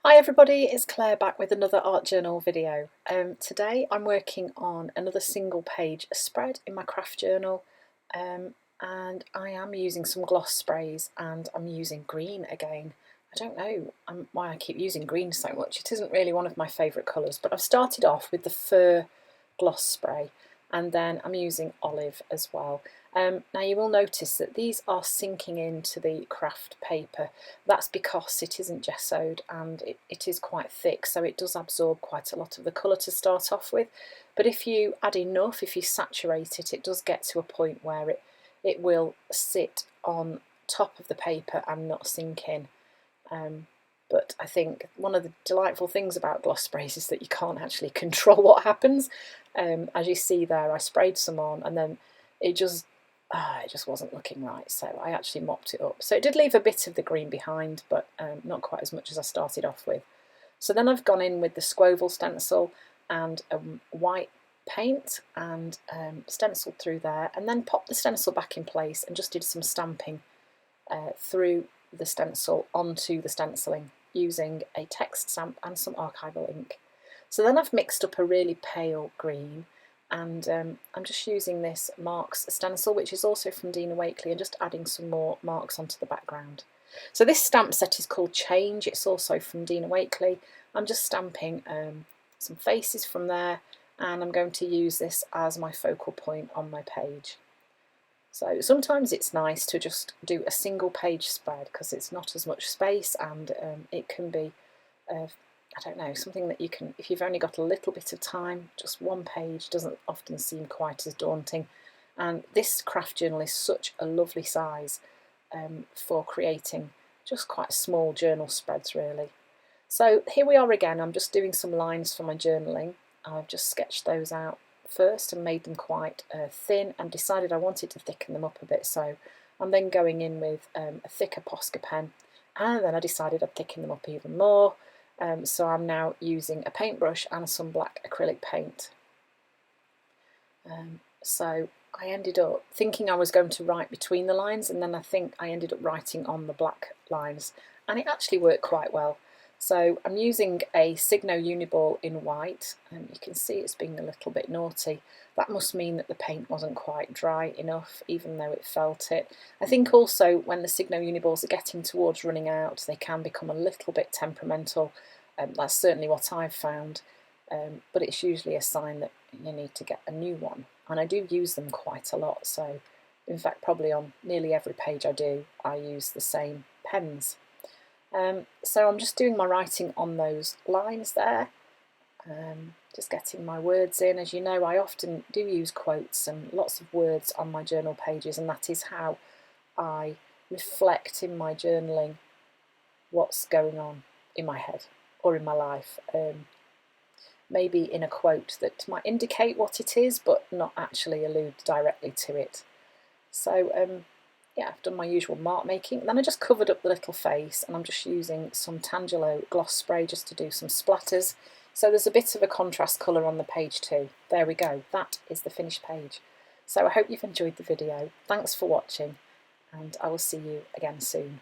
Hi everybody, it's Claire back with another art journal video. Today I'm working on another single page spread in my craft journal, and I am using some gloss sprays and I'm using green again. I don't know why I keep using green so much. It isn't really one of my favourite colours, but I've started off with the fur gloss spray and then I'm using olive as well. Now you will notice that these are sinking into the craft paper. That's because it isn't gessoed and it is quite thick, so it does absorb quite a lot of the colour to start off with. But if you add enough, if you saturate it, it does get to a point where it will sit on top of the paper and not sink in. But I think one of the delightful things about gloss sprays is that you can't actually control what happens. As you see there, I sprayed some on and then it just wasn't looking right, so I actually mopped it up. So it did leave a bit of the green behind, but not quite as much as I started off with. So then I've gone in with the Squoval stencil and white paint and stenciled through there, and then popped the stencil back in place and just did some stamping through the stencil onto the stenciling using a text stamp and some archival ink. So then I've mixed up a really pale green, and I'm just using this Marks stencil, which is also from Dina Wakley, and just adding some more marks onto the background. So this stamp set is called Change. It's also from Dina Wakley. I'm just stamping some faces from there, and I'm going to use this as my focal point on my page. So sometimes it's nice to just do a single page spread because it's not as much space, and it can be, I don't know, something that you can, if you've only got a little bit of time, just one page doesn't often seem quite as daunting. And this craft journal is such a lovely size for creating just quite small journal spreads really. So here we are again. I'm just doing some lines for my journaling. I've just sketched those out first and made them quite thin, and decided I wanted to thicken them up a bit, so I'm then going in with a thicker Posca pen, and then I decided I'd thicken them up even more, so I'm now using a paintbrush and some black acrylic paint. So I ended up thinking I was going to write between the lines, and then I think I ended up writing on the black lines, and it actually worked quite well. So I'm using a Signo Uniball in white, and you can see it's being a little bit naughty. That must mean that the paint wasn't quite dry enough, even though it felt it. I think also when the Signo Uniballs are getting towards running out, they can become a little bit temperamental. That's certainly what I've found, but it's usually a sign that you need to get a new one. And I do use them quite a lot, so in fact probably on nearly every page I do, I use the same pens. So I'm just doing my writing on those lines there, just getting my words in. As you know, I often do use quotes and lots of words on my journal pages, and that is how I reflect in my journaling what's going on in my head or in my life. Maybe in a quote that might indicate what it is, but not actually allude directly to it. So yeah, I've done my usual mark making. Then I just covered up the little face, and I'm just using some Tangelo gloss spray just to do some splatters. So there's a bit of a contrast colour on the page too. There we go, that is the finished page. So I hope you've enjoyed the video. Thanks for watching, and I will see you again soon.